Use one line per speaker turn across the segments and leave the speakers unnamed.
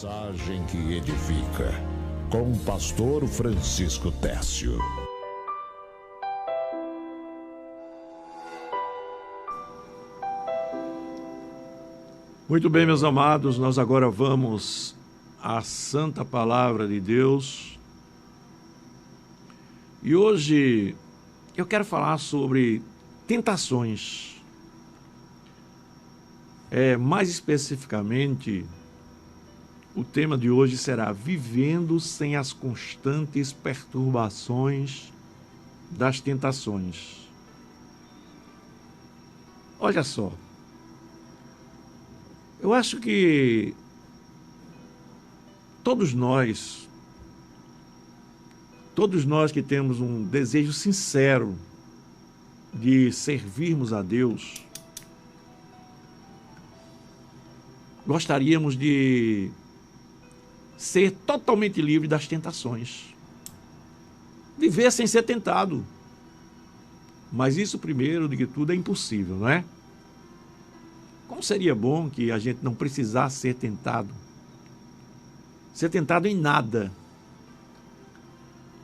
Mensagem que edifica, com o pastor Francisco Tércio.
Muito bem, meus amados, nós agora vamos à Santa Palavra de Deus. E hoje eu quero falar sobre tentações. Mais especificamente, o tema de hoje será Vivendo sem as constantes perturbações das tentações. Olha só, eu acho que todos nós que temos um desejo sincero de servirmos a Deus, gostaríamos de ser totalmente livre das tentações. Viver sem ser tentado. Mas isso, primeiro de tudo, é impossível, não é? Como seria bom que a gente não precisasse ser tentado? Ser tentado em nada.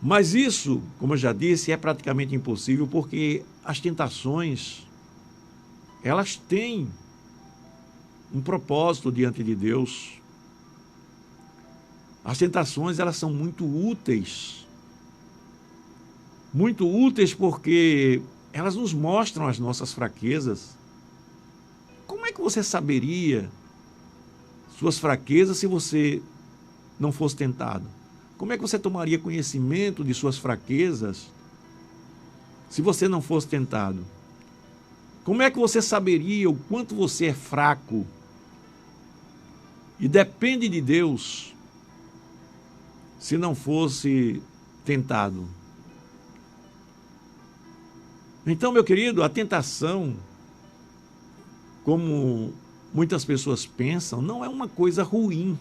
Mas isso, como eu já disse, é praticamente impossível, porque as tentações, elas têm um propósito diante de Deus. As tentações, elas são muito úteis. Muito úteis porque elas nos mostram as nossas fraquezas. Como é que você saberia suas fraquezas se você não fosse tentado? Como é que você tomaria conhecimento de suas fraquezas se você não fosse tentado? Como é que você saberia o quanto você é fraco e depende de Deus se não fosse tentado? Então, meu querido, a tentação, como muitas pessoas pensam, não é uma coisa ruim.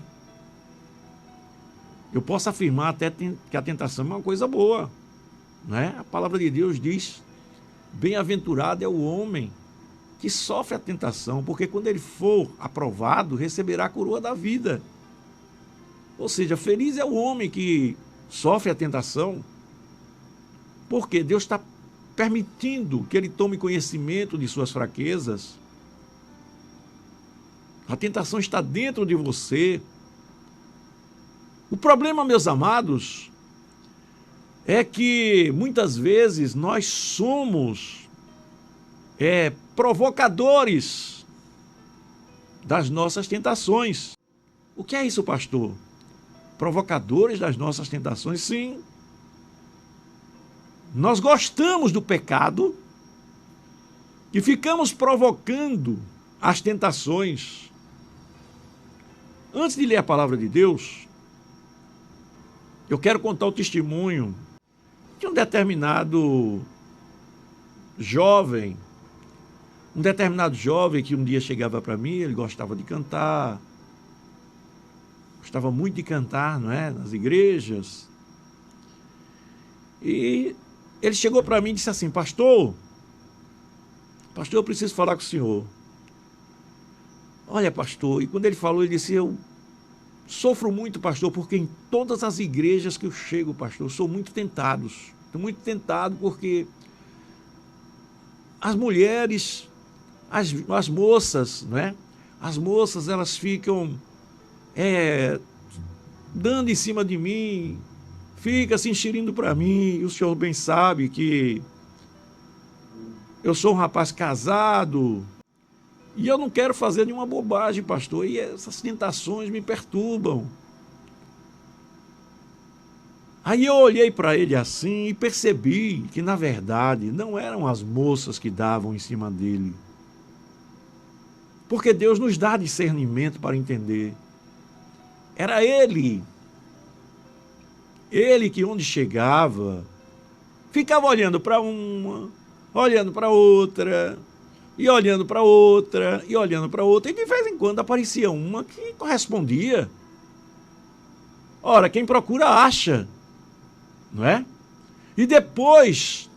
Eu posso afirmar até que a tentação é uma coisa boa, né? A palavra de Deus diz: bem-aventurado é o homem que sofre a tentação, porque quando ele for aprovado, receberá a coroa da vida. Ou seja, feliz é o homem que sofre a tentação, porque Deus está permitindo que ele tome conhecimento de suas fraquezas. A tentação está dentro de você. O problema, meus amados, é que muitas vezes nós somos provocadores das nossas tentações. O que é isso, pastor? Provocadores das nossas tentações? Sim. Nós gostamos do pecado e ficamos provocando as tentações. Antes de ler a palavra de Deus, eu quero contar o testemunho de um determinado jovem que um dia chegava para mim. Ele gostava de cantar, gostava muito de cantar, não é? Nas igrejas. E ele chegou para mim e disse assim: pastor, eu preciso falar com o senhor. Olha, pastor, e quando ele falou, ele disse: eu sofro muito, pastor, porque em todas as igrejas que eu chego, pastor, eu sou muito tentado. Estou muito tentado porque as mulheres, as moças, não é? As moças, elas ficam dando em cima de mim, fica se enxerindo para mim, e o senhor bem sabe que eu sou um rapaz casado e eu não quero fazer nenhuma bobagem, pastor, e essas tentações me perturbam. Aí eu olhei para ele assim e percebi que, na verdade, não eram as moças que davam em cima dele. Porque Deus nos dá discernimento para entender. Era ele. Ele que, onde chegava, ficava olhando para uma, olhando para outra, e olhando para outra, e olhando para outra, e de vez em quando aparecia uma que correspondia. Ora, quem procura acha, não é? E depois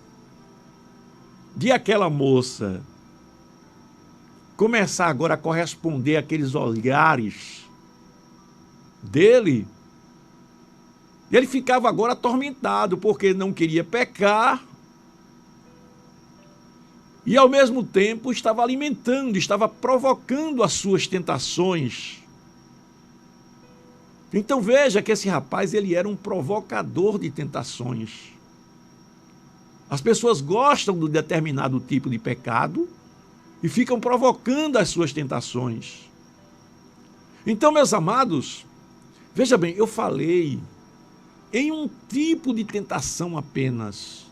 de aquela moça começar agora a corresponder àqueles olhares dele, ele ficava agora atormentado, porque não queria pecar e, ao mesmo tempo, estava alimentando, estava provocando as suas tentações. Então veja que esse rapaz, ele era um provocador de tentações. As pessoas gostam de determinado tipo de pecado e ficam provocando as suas tentações. Então, meus amados, veja bem, eu falei em um tipo de tentação apenas.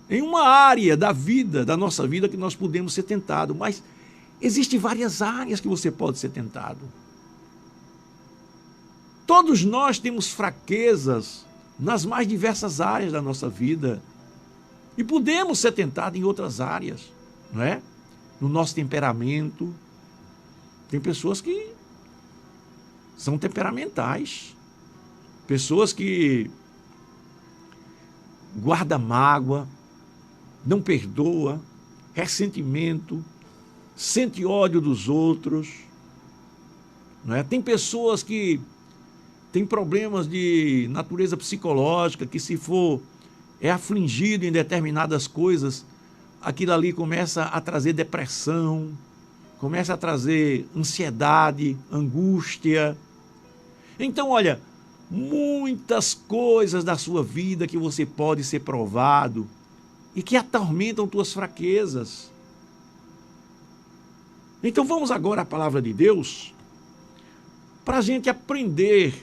Em uma área da vida, da nossa vida, que nós podemos ser tentados. Mas existem várias áreas que você pode ser tentado. Todos nós temos fraquezas nas mais diversas áreas da nossa vida. E podemos ser tentados em outras áreas, não é? No nosso temperamento. Tem pessoas que são temperamentais. Pessoas que guardam mágoa, não perdoa, ressentimento, sente ódio dos outros. Não é? Tem pessoas que têm problemas de natureza psicológica, que se for afligido em determinadas coisas, aquilo ali começa a trazer depressão, começa a trazer ansiedade, angústia. Então, olha, muitas coisas da sua vida que você pode ser provado e que atormentam tuas fraquezas. Então vamos agora à palavra de Deus para a gente aprender.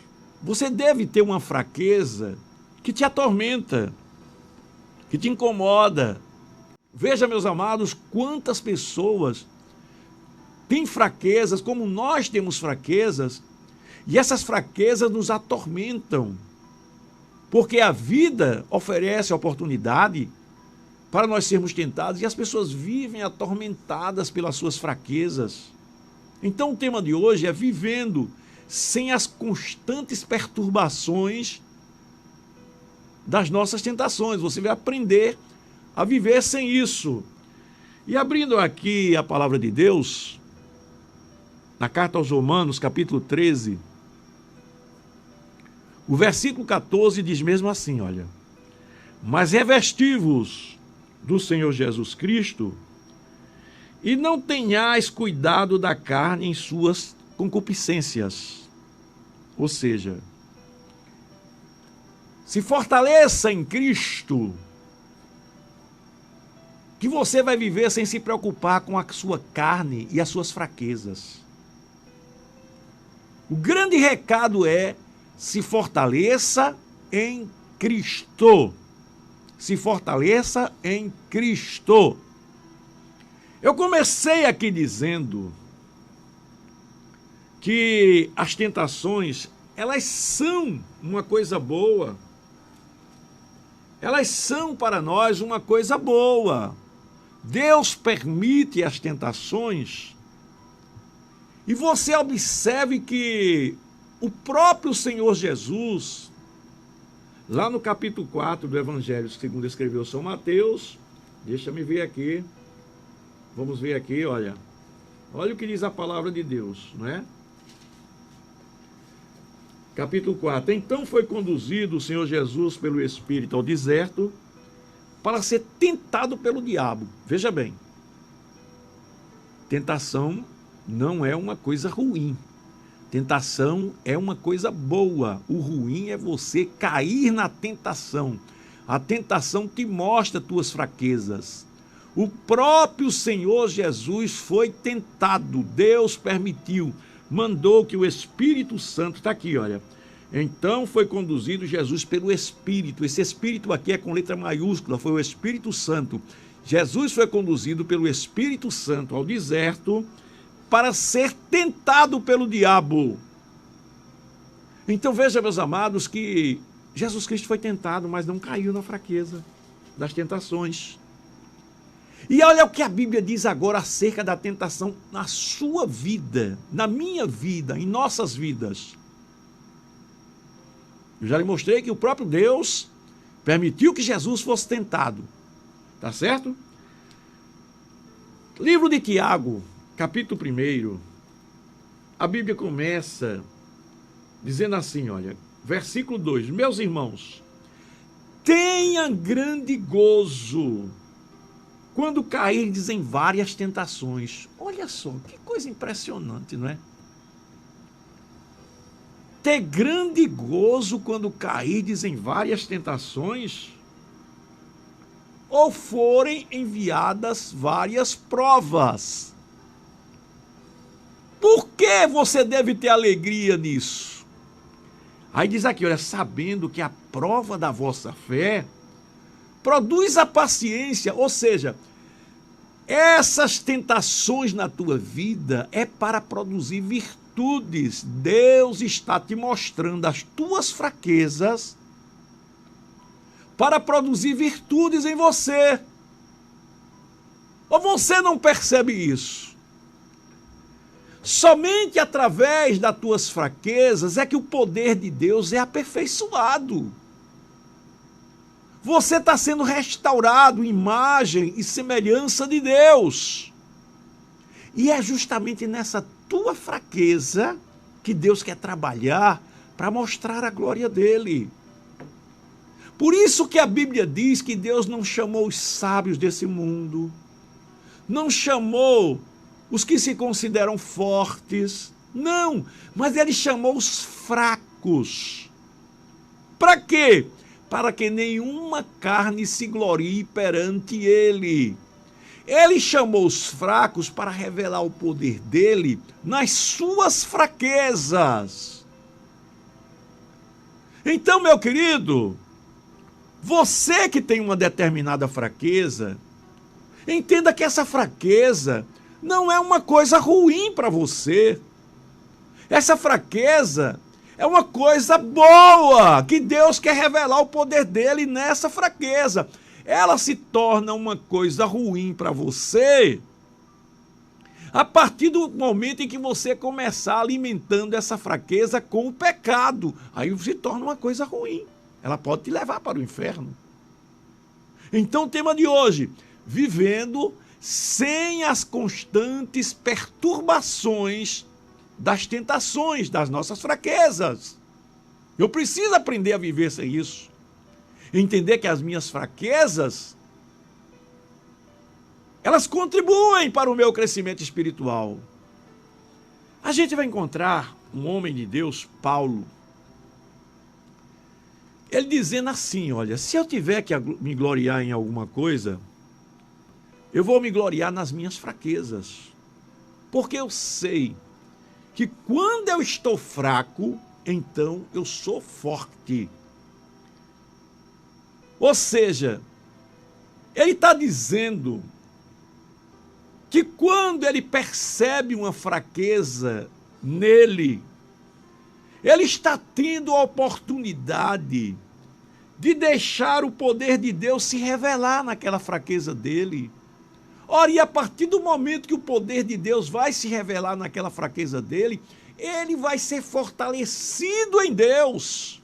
Você deve ter uma fraqueza que te atormenta, que te incomoda. Veja, meus amados, quantas pessoas têm fraquezas, como nós temos fraquezas, e essas fraquezas nos atormentam, porque a vida oferece oportunidade para nós sermos tentados e as pessoas vivem atormentadas pelas suas fraquezas. Então o tema de hoje é vivendo sem as constantes perturbações das nossas tentações. Você vai aprender a viver sem isso. E abrindo aqui a palavra de Deus, na carta aos Romanos, capítulo 13, o versículo 14 diz mesmo assim, olha: mas revesti-vos do Senhor Jesus Cristo e não tenhais cuidado da carne em suas concupiscências. Ou seja, se fortaleça em Cristo, que você vai viver sem se preocupar com a sua carne e as suas fraquezas. O grande recado é: se fortaleça em Cristo. Se fortaleça em Cristo. Eu comecei aqui dizendo que as tentações, elas são uma coisa boa. Elas são para nós uma coisa boa. Deus permite as tentações. E você observe que o próprio Senhor Jesus, lá no capítulo 4 do Evangelho segundo escreveu São Mateus, deixa-me ver aqui, vamos ver aqui, olha o que diz a palavra de Deus, não é? Capítulo 4, então foi conduzido o Senhor Jesus pelo Espírito ao deserto para ser tentado pelo diabo. Veja bem, tentação não é uma coisa ruim. Tentação é uma coisa boa. O ruim é você cair na tentação. A tentação te mostra tuas fraquezas. O próprio Senhor Jesus foi tentado. Deus permitiu, mandou que o Espírito Santo, está aqui, olha. Então foi conduzido Jesus pelo Espírito. Esse Espírito aqui é com letra maiúscula, foi o Espírito Santo. Jesus foi conduzido pelo Espírito Santo ao deserto para ser tentado pelo diabo. Então veja, meus amados, que Jesus Cristo foi tentado, mas não caiu na fraqueza das tentações. E olha o que a Bíblia diz agora acerca da tentação na sua vida, na minha vida, em nossas vidas. Eu já lhe mostrei que o próprio Deus permitiu que Jesus fosse tentado. Tá certo? Livro de Tiago, capítulo 1, a Bíblia começa dizendo assim, olha, versículo 2: meus irmãos, tenha grande gozo quando cairdes em várias tentações. Olha só, que coisa impressionante, não é? Ter grande gozo quando cairdes em várias tentações, ou forem enviadas várias provas. Por que você deve ter alegria nisso? Aí diz aqui, olha, sabendo que a prova da vossa fé produz a paciência, ou seja, essas tentações na tua vida é para produzir virtudes. Deus está te mostrando as tuas fraquezas para produzir virtudes em você. Ou você não percebe isso? Somente através das tuas fraquezas é que o poder de Deus é aperfeiçoado. Você está sendo restaurado, imagem e semelhança de Deus. E é justamente nessa tua fraqueza que Deus quer trabalhar para mostrar a glória dele. Por isso que a Bíblia diz que Deus não chamou os sábios desse mundo, não chamou os que se consideram fortes, não, mas ele chamou os fracos. Para quê? Para que nenhuma carne se glorie perante ele. Ele chamou os fracos para revelar o poder dele nas suas fraquezas. Então, meu querido, você que tem uma determinada fraqueza, entenda que essa fraqueza não é uma coisa ruim para você. Essa fraqueza é uma coisa boa, que Deus quer revelar o poder dele nessa fraqueza. Ela se torna uma coisa ruim para você a partir do momento em que você começar alimentando essa fraqueza com o pecado. Aí se torna uma coisa ruim. Ela pode te levar para o inferno. Então o tema de hoje, vivendo sem as constantes perturbações das tentações, das nossas fraquezas. Eu preciso aprender a viver sem isso. Entender que as minhas fraquezas, elas contribuem para o meu crescimento espiritual. A gente vai encontrar um homem de Deus, Paulo, ele dizendo assim, olha, se eu tiver que me gloriar em alguma coisa, eu vou me gloriar nas minhas fraquezas. Porque eu sei que quando eu estou fraco, então eu sou forte. Ou seja, ele está dizendo que quando ele percebe uma fraqueza nele, ele está tendo a oportunidade de deixar o poder de Deus se revelar naquela fraqueza dele. Ora, e a partir do momento que o poder de Deus vai se revelar naquela fraqueza dele, ele vai ser fortalecido em Deus.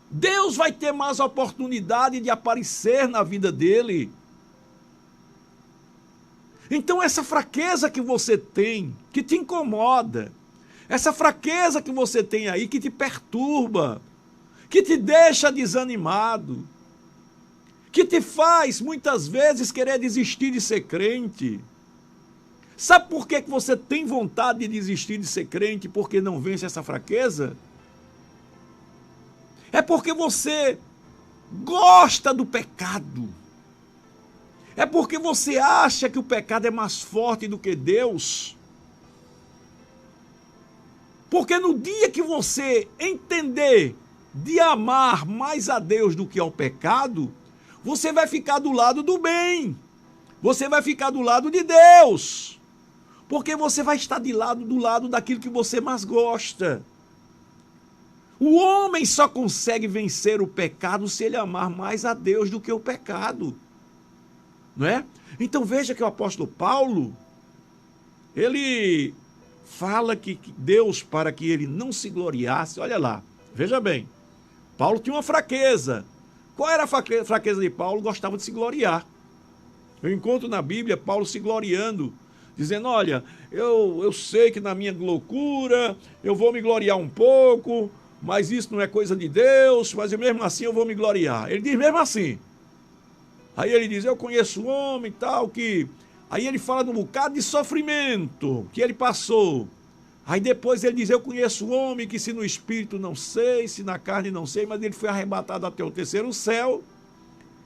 Deus vai ter mais oportunidade de aparecer na vida dele. Então essa fraqueza que você tem, que te incomoda, essa fraqueza que você tem aí, que te perturba, que te deixa desanimado, que te faz, muitas vezes, querer desistir de ser crente. Sabe por que você tem vontade de desistir de ser crente? Porque não vence essa fraqueza? É porque você gosta do pecado. É porque você acha que o pecado é mais forte do que Deus. Porque no dia que você entender de amar mais a Deus do que ao pecado, você vai ficar do lado do bem. Você vai ficar do lado de Deus. Porque você vai estar do lado daquilo que você mais gosta. O homem só consegue vencer o pecado se ele amar mais a Deus do que o pecado. Não é? Então veja que o apóstolo Paulo, ele fala que Deus, para que ele não se gloriasse, olha lá, veja bem, Paulo tinha uma fraqueza. Qual era a fraqueza de Paulo? Gostava de se gloriar. Eu encontro na Bíblia Paulo se gloriando dizendo, olha, eu sei que na minha loucura eu vou me gloriar um pouco, mas isso não é coisa de Deus, mas mesmo assim eu vou me gloriar. Ele diz mesmo assim. Aí ele diz, eu conheço um homem e tal, que... Aí ele fala de um bocado de sofrimento que ele passou. Aí depois ele diz, eu conheço um homem que se no espírito não sei, se na carne não sei, mas ele foi arrebatado até o terceiro céu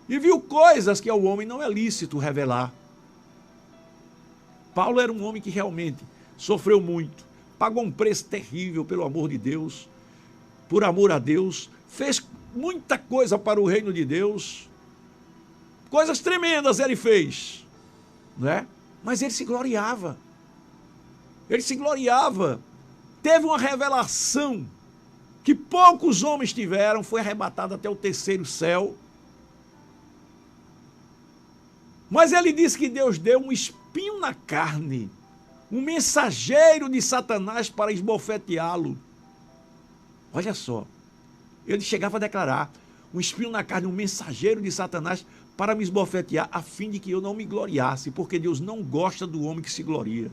e viu coisas que ao homem não é lícito revelar. Paulo era um homem que realmente sofreu muito, pagou um preço terrível pelo amor de Deus, por amor a Deus, fez muita coisa para o reino de Deus, coisas tremendas ele fez, né? Mas ele se gloriava. Ele se gloriava. Teve uma revelação que poucos homens tiveram, foi arrebatado até o terceiro céu. Mas ele disse que Deus deu um espinho na carne, um mensageiro de Satanás para esbofeteá-lo. Olha só, ele chegava a declarar, um espinho na carne, um mensageiro de Satanás para me esbofetear, a fim de que eu não me gloriasse, porque Deus não gosta do homem que se gloria.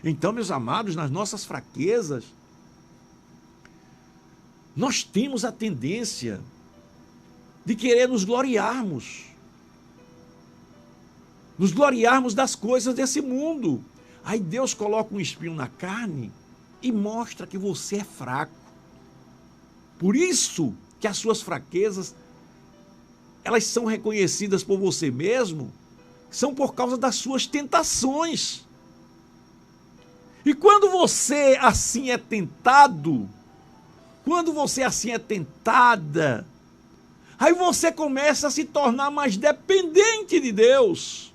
Então, meus amados, nas nossas fraquezas, nós temos a tendência de querer nos gloriarmos das coisas desse mundo. Aí Deus coloca um espinho na carne e mostra que você é fraco. Por isso que as suas fraquezas, elas são reconhecidas por você mesmo, são por causa das suas tentações. E quando você assim é tentado, quando você assim é tentada, aí você começa a se tornar mais dependente de Deus.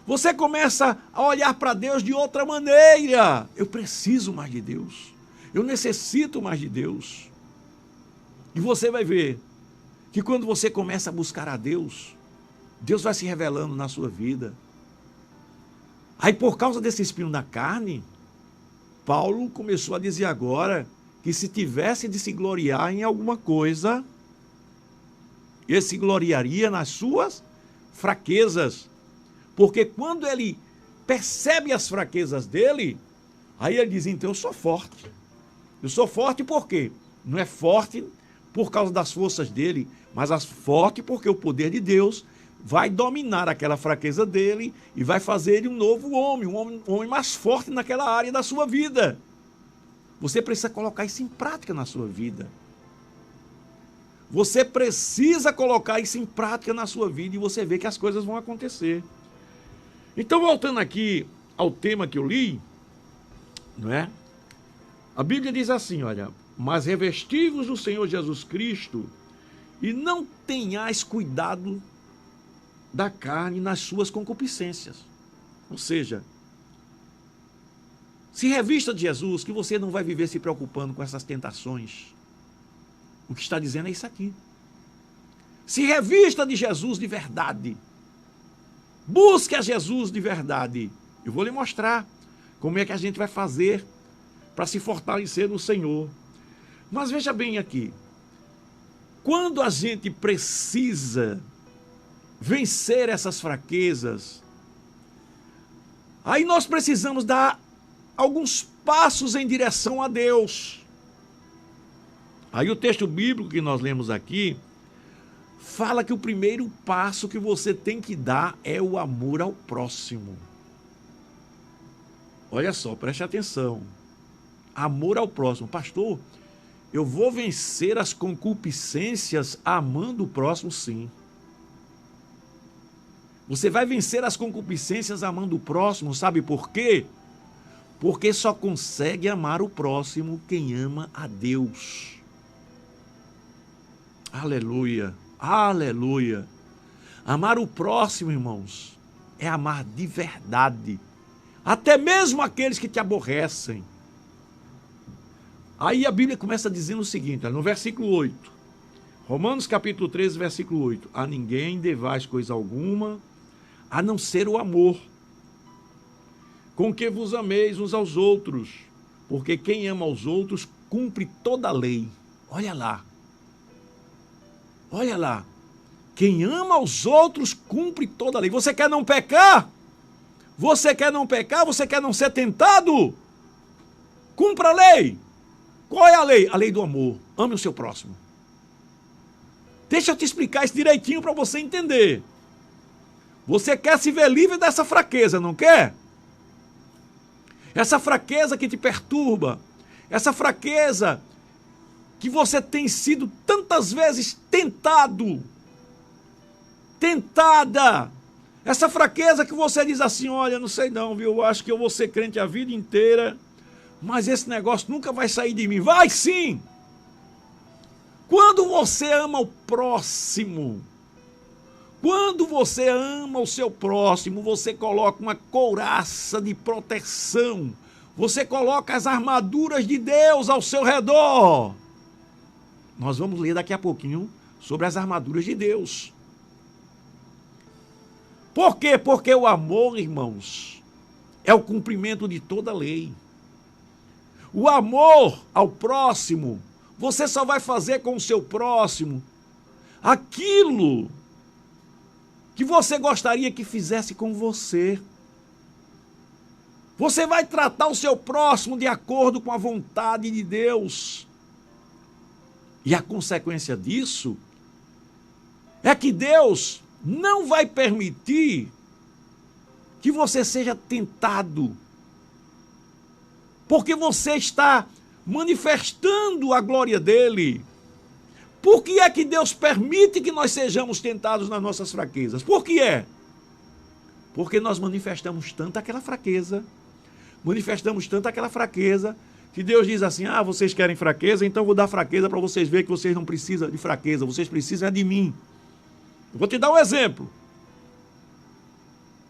Você começa a olhar para Deus de outra maneira. Eu preciso mais de Deus. Eu necessito mais de Deus. E você vai ver que quando você começa a buscar a Deus, Deus vai se revelando na sua vida. Aí, por causa desse espinho na carne, Paulo começou a dizer agora que se tivesse de se gloriar em alguma coisa, ele se gloriaria nas suas fraquezas. Porque quando ele percebe as fraquezas dele, aí ele diz, então eu sou forte. Eu sou forte por quê? Não é forte por causa das forças dele, mas forte porque o poder de Deus vai dominar aquela fraqueza dele e vai fazer ele um novo homem, um homem mais forte naquela área da sua vida. Você precisa colocar isso em prática na sua vida. Você precisa colocar isso em prática na sua vida e você vê que as coisas vão acontecer. Então, voltando aqui ao tema que eu li, não é? A Bíblia diz assim, olha, mas revesti-vos do Senhor Jesus Cristo e não tenhais cuidado da carne nas suas concupiscências. Ou seja, se revista de Jesus, que você não vai viver se preocupando com essas tentações. O que está dizendo é isso aqui. Se revista de Jesus de verdade. Busque a Jesus de verdade. Eu vou lhe mostrar como é que a gente vai fazer para se fortalecer no Senhor. Mas veja bem aqui. Quando a gente precisa vencer essas fraquezas, aí nós precisamos dar alguns passos em direção a Deus. Aí o texto bíblico que nós lemos aqui fala que o primeiro passo que você tem que dar é o amor ao próximo. Olha só, preste atenção. Amor ao próximo. Pastor, eu vou vencer as concupiscências amando o próximo, sim. Você vai vencer as concupiscências amando o próximo, sabe por quê? Porque só consegue amar o próximo quem ama a Deus. Aleluia, aleluia. Amar o próximo, irmãos, é amar de verdade. Até mesmo aqueles que te aborrecem. Aí a Bíblia começa dizendo o seguinte, no versículo 8. Romanos capítulo 13, versículo 8. A ninguém devais coisa alguma, a não ser o amor, com que vos ameis uns aos outros, porque quem ama aos outros cumpre toda a lei. Olha lá. Olha lá. Quem ama aos outros cumpre toda a lei. Você quer não pecar? Você quer não pecar? Você quer não ser tentado? Cumpra a lei. Qual é a lei? A lei do amor. Ame o seu próximo. Deixa eu te explicar isso direitinho para você entender. Você quer se ver livre dessa fraqueza, não quer? Essa fraqueza que te perturba. Essa fraqueza que você tem sido tantas vezes tentado. Tentada. Essa fraqueza que você diz assim, olha, não sei não, viu? Eu acho que eu vou ser crente a vida inteira, mas esse negócio nunca vai sair de mim. Vai sim! Quando você ama o próximo, quando você ama o seu próximo, você coloca uma couraça de proteção, você coloca as armaduras de Deus ao seu redor. Nós vamos ler daqui a pouquinho sobre as armaduras de Deus. Por quê? Porque o amor, irmãos, é o cumprimento de toda a lei. O amor ao próximo, você só vai fazer com o seu próximo aquilo que você gostaria que fizesse com você. Você vai tratar o seu próximo de acordo com a vontade de Deus. E a consequência disso é que Deus não vai permitir que você seja tentado, porque você está manifestando a glória dele. Por que é que Deus permite que nós sejamos tentados nas nossas fraquezas? Por que é? Porque nós manifestamos tanto aquela fraqueza, que Deus diz assim, vocês querem fraqueza, então eu vou dar fraqueza para vocês verem que vocês não precisam de fraqueza, vocês precisam de mim. Eu vou te dar um exemplo.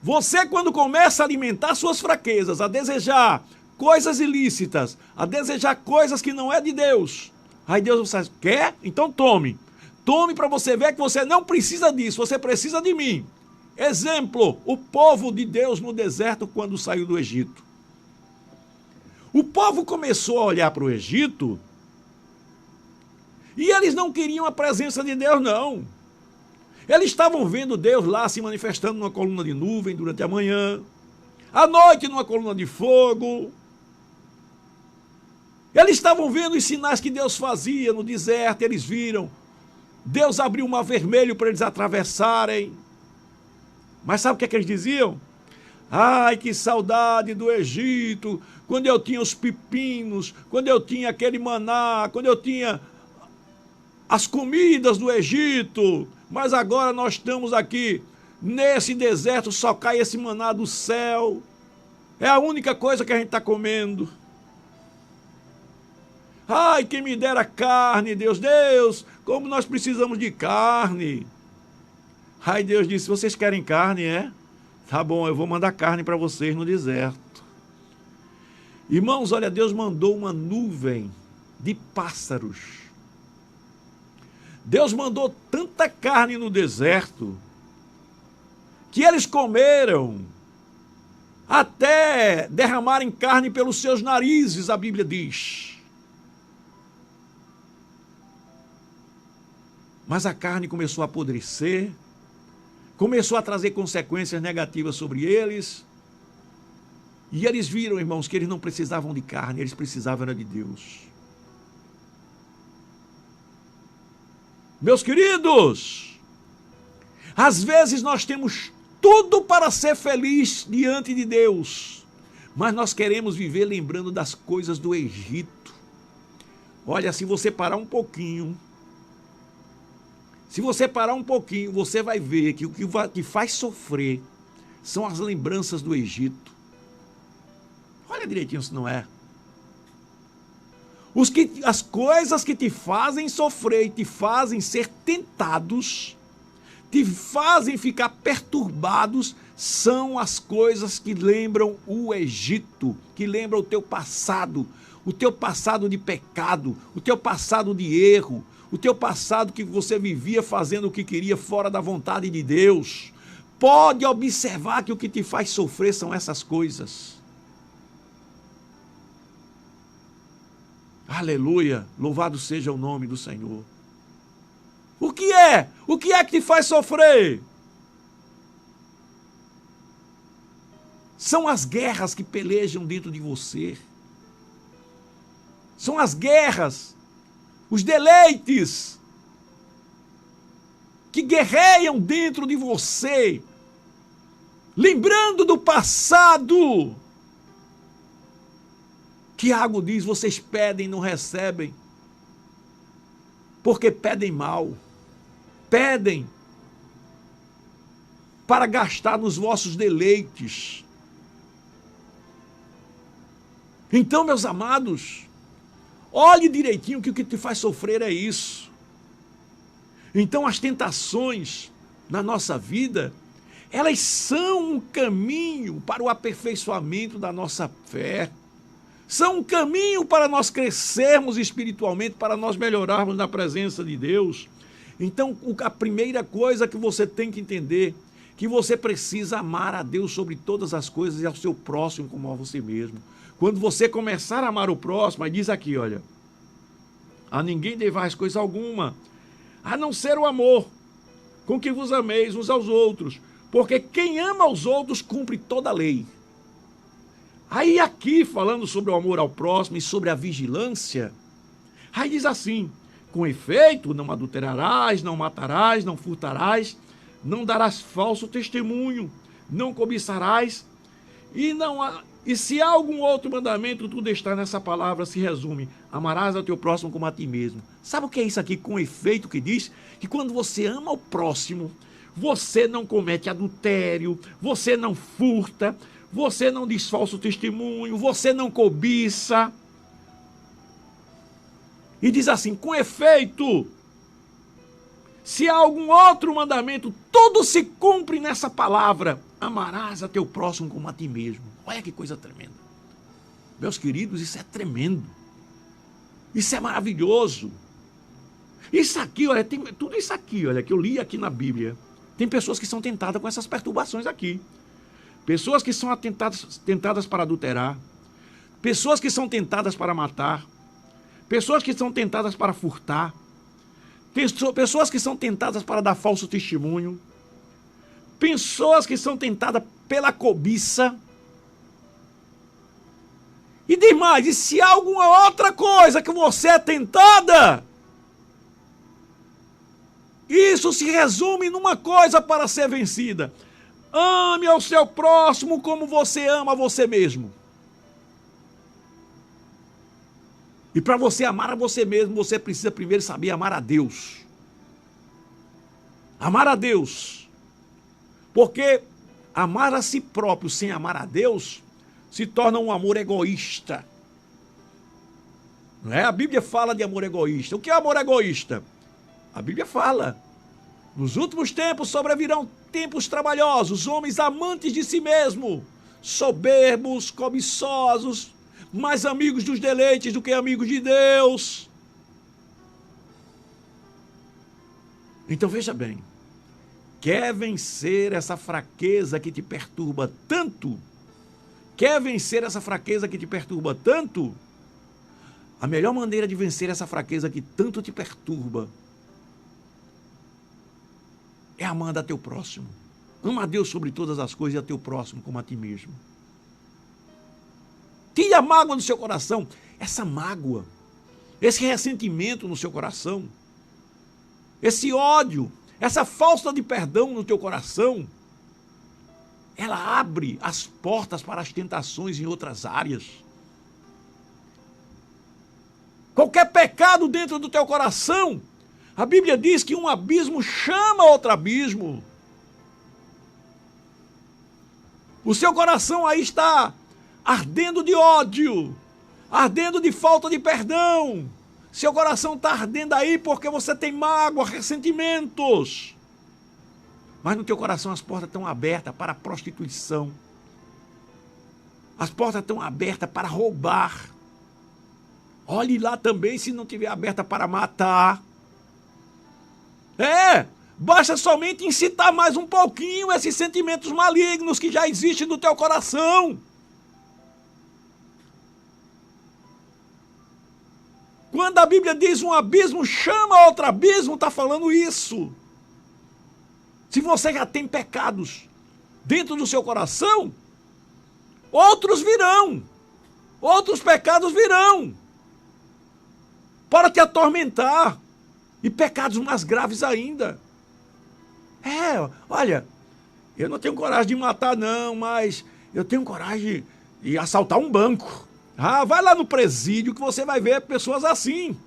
Você, quando começa a alimentar suas fraquezas, a desejar coisas ilícitas, a desejar coisas que não é de Deus, aí Deus você quer? Então tome. Tome para você ver que você não precisa disso, você precisa de mim. Exemplo, o povo de Deus no deserto quando saiu do Egito. O povo começou a olhar para o Egito e eles não queriam a presença de Deus, não. Eles estavam vendo Deus lá se manifestando numa coluna de nuvem durante a manhã, à noite numa coluna de fogo. Eles estavam vendo os sinais que Deus fazia no deserto, eles viram. Deus abriu o mar vermelho para eles atravessarem. Mas sabe o que é que eles diziam? Ai, que saudade do Egito, quando eu tinha os pepinos, quando eu tinha aquele maná, quando eu tinha as comidas do Egito. Mas agora nós estamos aqui, nesse deserto, só cai esse maná do céu. É a única coisa que a gente está comendo. Ai, quem me dera carne, Deus, como nós precisamos de carne. Aí Deus disse, vocês querem carne, é? Tá bom, eu vou mandar carne para vocês no deserto. Irmãos, olha, Deus mandou uma nuvem de pássaros. Deus mandou tanta carne no deserto que eles comeram até derramarem carne pelos seus narizes, a Bíblia diz. Mas a carne começou a apodrecer, começou a trazer consequências negativas sobre eles. E eles viram, irmãos, que eles não precisavam de carne, eles precisavam era de Deus. Meus queridos, às vezes nós temos tudo para ser feliz diante de Deus, mas nós queremos viver lembrando das coisas do Egito. Olha, se você parar um pouquinho, você vai ver que o que faz sofrer são as lembranças do Egito. Olha direitinho se não é. As coisas que te fazem sofrer e te fazem ser tentados, te fazem ficar perturbados, são as coisas que lembram o Egito, que lembram o teu passado de pecado, o teu passado de erro, o teu passado que você vivia fazendo o que queria fora da vontade de Deus. Pode observar que o que te faz sofrer são essas coisas. Aleluia, louvado seja o nome do Senhor. O que é? O que é que te faz sofrer? São as guerras que pelejam dentro de você. São as guerras, os deleites que guerreiam dentro de você, lembrando do passado. Tiago diz: vocês pedem e não recebem, porque pedem mal, pedem para gastar nos vossos deleites. Então, meus amados, olhe direitinho que o que te faz sofrer é isso. Então, as tentações na nossa vida, elas são um caminho para o aperfeiçoamento da nossa fé. São um caminho para nós crescermos espiritualmente, para nós melhorarmos na presença de Deus. Então, a primeira coisa que você tem que entender, que você precisa amar a Deus sobre todas as coisas e ao seu próximo como a você mesmo. Quando você começar a amar o próximo, aí diz aqui, olha: a ninguém devais coisa alguma, a não ser o amor, com que vos ameis uns aos outros, porque quem ama aos outros cumpre toda a lei. Aí aqui, falando sobre o amor ao próximo e sobre a vigilância, aí diz assim: com efeito, não adulterarás, não matarás, não furtarás, não darás falso testemunho, não cobiçarás, e se há algum outro mandamento, tudo está nessa palavra, se resume: amarás ao teu próximo como a ti mesmo. Sabe o que é isso aqui, com efeito, que diz? Que quando você ama o próximo, você não comete adultério, você não furta, você não diz falso testemunho, você não cobiça. E diz assim: com efeito, se há algum outro mandamento, tudo se cumpre nessa palavra: amarás a teu próximo como a ti mesmo. Olha que coisa tremenda. Meus queridos, isso é tremendo. Isso é maravilhoso. Isso aqui, olha, tem tudo isso aqui, olha, que eu li aqui na Bíblia. Tem pessoas que são tentadas com essas perturbações aqui. Pessoas que são tentadas para adulterar. Pessoas que são tentadas para matar. Pessoas que são tentadas para furtar. Pessoas que são tentadas para dar falso testemunho. Pessoas que são tentadas pela cobiça. E demais, e se há alguma outra coisa que você é tentada, isso se resume numa coisa para ser vencida: ame ao seu próximo como você ama a você mesmo. E para você amar a você mesmo, você precisa primeiro saber amar a Deus. Amar a Deus. Porque amar a si próprio sem amar a Deus se torna um amor egoísta. Não é? A Bíblia fala de amor egoísta. O que é amor egoísta? A Bíblia fala: nos últimos tempos sobrevirão tempos trabalhosos, homens amantes de si mesmo, soberbos, cobiçosos, mais amigos dos deleites do que amigos de Deus. Então veja bem, quer vencer essa fraqueza que te perturba tanto? Quer vencer essa fraqueza que te perturba tanto? A melhor maneira de vencer essa fraqueza que tanto te perturba é amando a teu próximo. Ama a Deus sobre todas as coisas e a teu próximo como a ti mesmo. Tire a mágoa do seu coração. Essa mágoa, esse ressentimento no seu coração, esse ódio, essa falta de perdão no teu coração, ela abre as portas para as tentações em outras áreas. Qualquer pecado dentro do teu coração, a Bíblia diz que um abismo chama outro abismo. O seu coração aí está ardendo de ódio, ardendo de falta de perdão. Seu coração está ardendo aí porque você tem mágoa, ressentimentos. Mas no teu coração as portas estão abertas para a prostituição. As portas estão abertas para roubar. Olhe lá também se não estiver aberta para matar. Basta somente incitar mais um pouquinho esses sentimentos malignos que já existem no teu coração. Quando a Bíblia diz um abismo chama outro abismo, está falando isso. Se você já tem pecados dentro do seu coração, outros virão. Outros pecados virão para te atormentar. E pecados mais graves ainda. Olha, eu não tenho coragem de matar não, mas eu tenho coragem de assaltar um banco. Vai lá no presídio que você vai ver pessoas assim.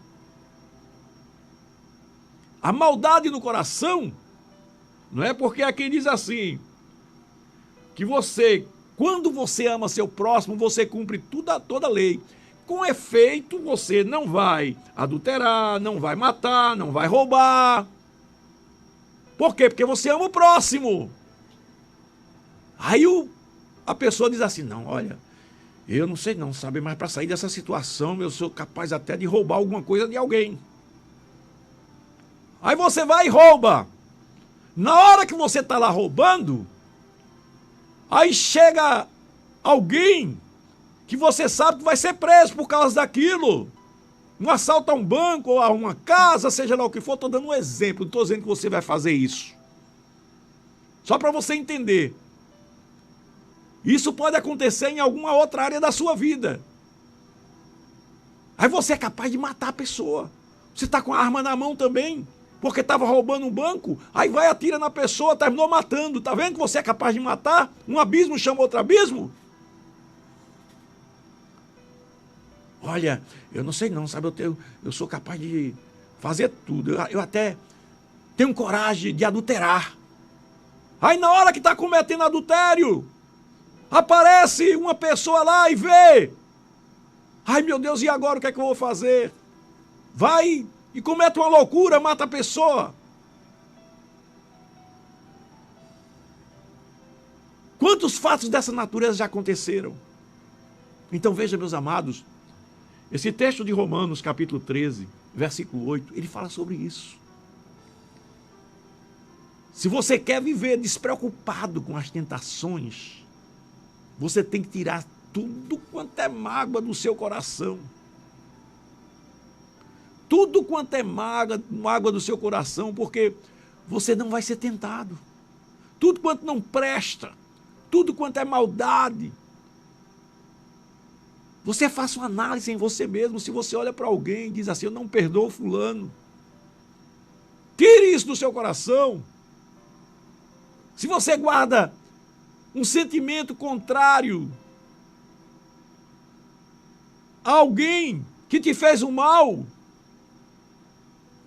A maldade no coração, não é porque aqui diz assim, que você, quando você ama seu próximo, você cumpre toda a lei. Com efeito, você não vai adulterar, não vai matar, não vai roubar. Por quê? Porque você ama o próximo. Aí a pessoa diz assim, não, olha, eu não sei não, sabe, mas para sair dessa situação eu sou capaz até de roubar alguma coisa de alguém. Aí você vai e rouba. Na hora que você está lá roubando, aí chega alguém que você sabe que vai ser preso por causa daquilo. Um assalto a um banco ou a uma casa, seja lá o que for, estou dando um exemplo, não estou dizendo que você vai fazer isso. Só para você entender. Isso pode acontecer em alguma outra área da sua vida. Aí você é capaz de matar a pessoa. Você está com a arma na mão também, porque estava roubando um banco, aí vai atira na pessoa, terminou matando. Está vendo que você é capaz de matar? Um abismo chama outro abismo? Olha, eu não sei não, sabe, eu sou capaz de fazer tudo. Eu até tenho coragem de adulterar. Aí na hora que está cometendo adultério, aparece uma pessoa lá e vê. Ai meu Deus, e agora o que é que eu vou fazer? Vai e comete uma loucura, mata a pessoa. Quantos fatos dessa natureza já aconteceram? Então veja, meus amados, esse texto de Romanos, capítulo 13, versículo 8, ele fala sobre isso. Se você quer viver despreocupado com as tentações, você tem que tirar tudo quanto é mágoa do seu coração. Tudo quanto é mágoa do seu coração, porque você não vai ser tentado. Tudo quanto não presta, tudo quanto é maldade. Você faça uma análise em você mesmo. Se você olha para alguém e diz assim, eu não perdoo fulano, tire isso do seu coração. Se você guarda um sentimento contrário a alguém que te fez um mal,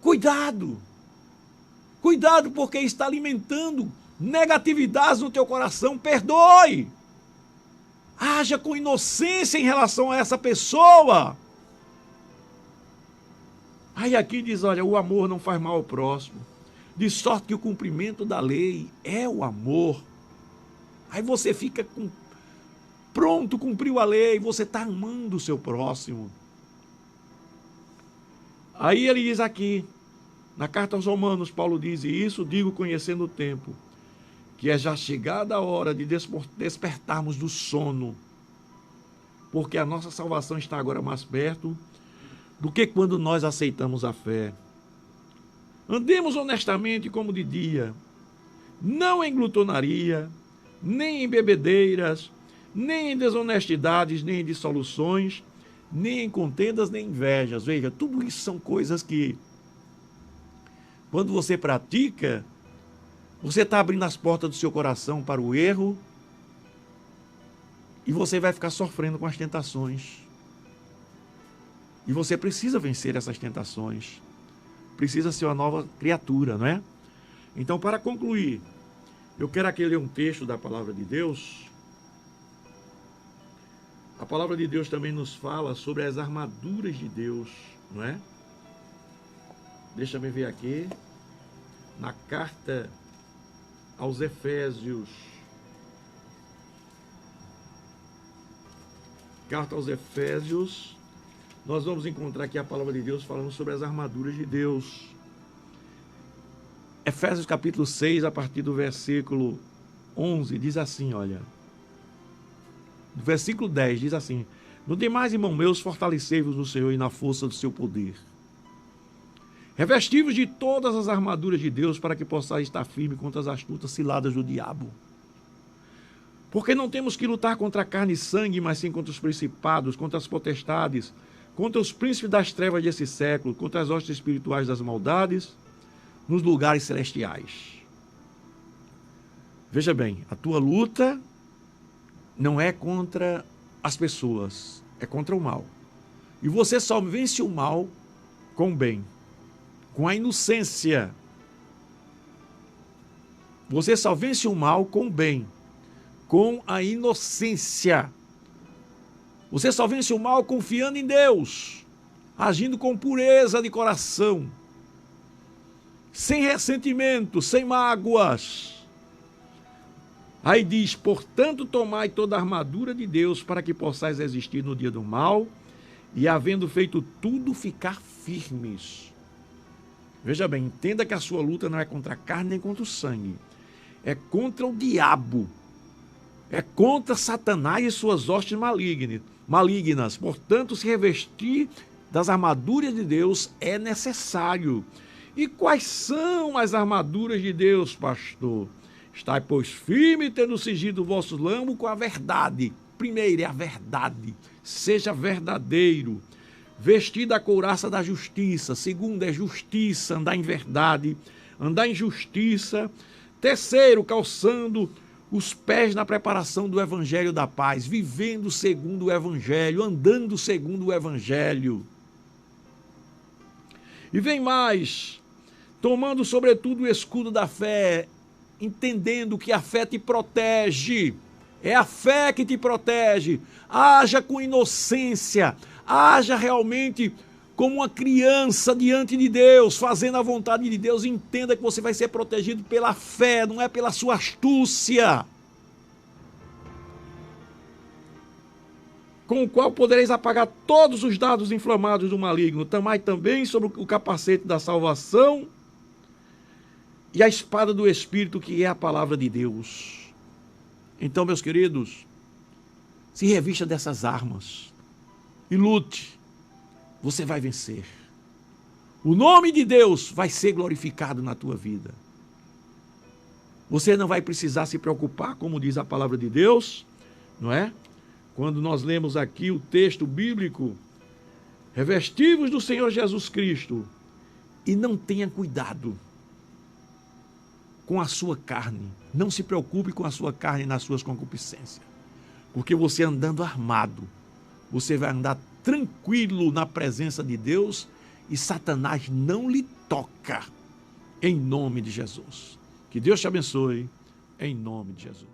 cuidado. Cuidado, porque está alimentando negatividades no teu coração. Perdoe. Haja com inocência em relação a essa pessoa. Aí aqui diz, olha, o amor não faz mal ao próximo, de sorte que o cumprimento da lei é o amor. Aí você fica pronto, cumpriu a lei, você está amando o seu próximo. Aí ele diz aqui, na carta aos Romanos, Paulo diz, e isso digo conhecendo o tempo, que é já chegada a hora de despertarmos do sono, porque a nossa salvação está agora mais perto do que quando nós aceitamos a fé. Andemos honestamente como de dia, não em glutonaria, nem em bebedeiras, nem em desonestidades, nem em dissoluções, nem em contendas, nem em invejas. Veja, tudo isso são coisas que, quando você pratica, você está abrindo as portas do seu coração para o erro e você vai ficar sofrendo com as tentações. E você precisa vencer essas tentações. Precisa ser uma nova criatura, não é? Então, para concluir, eu quero aqui ler um texto da palavra de Deus. A palavra de Deus também nos fala sobre as armaduras de Deus, não é? Deixa eu ver aqui. Na carta aos Efésios. Carta aos Efésios. Nós vamos encontrar aqui a palavra de Deus falando sobre as armaduras de Deus. Efésios capítulo 6, a partir do versículo 11, diz assim, olha. No versículo 10, diz assim, no demais, irmãos meus, fortalecei-vos no Senhor e na força do seu poder. Revesti-vos de todas as armaduras de Deus para que possais estar firme contra as astutas ciladas do diabo. Porque não temos que lutar contra a carne e sangue, mas sim contra os principados, contra as potestades, contra os príncipes das trevas desse século, contra as hostes espirituais das maldades, nos lugares celestiais. Veja bem, a tua luta não é contra as pessoas, é contra o mal. E você só vence o mal com o bem, com a inocência. Você só vence o mal com o bem, com a inocência. Você só vence o mal confiando em Deus, agindo com pureza de coração, sem ressentimento, sem mágoas. Aí diz, portanto, tomai toda a armadura de Deus para que possais resistir no dia do mal e, havendo feito tudo, ficar firmes. Veja bem, entenda que a sua luta não é contra a carne nem contra o sangue. É contra o diabo. É contra Satanás e suas hostes malignas. Portanto, se revestir das armaduras de Deus é necessário. E quais são as armaduras de Deus, pastor? Estai, pois, firme, tendo cingido o vosso lombo com a verdade. Primeiro é a verdade. Seja verdadeiro. Vestir a couraça da justiça. Segundo é justiça, andar em verdade, andar em justiça. Terceiro, calçando os pés na preparação do evangelho da paz, vivendo segundo o evangelho, andando segundo o evangelho. E vem mais, tomando sobretudo o escudo da fé, entendendo que a fé te protege. É a fé que te protege. Haja com inocência, haja realmente como uma criança diante de Deus, fazendo a vontade de Deus. Entenda que você vai ser protegido pela fé, não é pela sua astúcia, com o qual podereis apagar todos os dardos inflamados do maligno. Tomai também sobre o capacete da salvação e a espada do Espírito, que é a palavra de Deus. Então, meus queridos, se revista dessas armas e lute. Você vai vencer. O nome de Deus vai ser glorificado na tua vida. Você não vai precisar se preocupar, como diz a palavra de Deus, não é? Quando nós lemos aqui o texto bíblico, revestivos do Senhor Jesus Cristo e não tenha cuidado com a sua carne. Não se preocupe com a sua carne nas suas concupiscências. Porque você andando armado, você vai andar tranquilo na presença de Deus e Satanás não lhe toca, em nome de Jesus. Que Deus te abençoe, em nome de Jesus.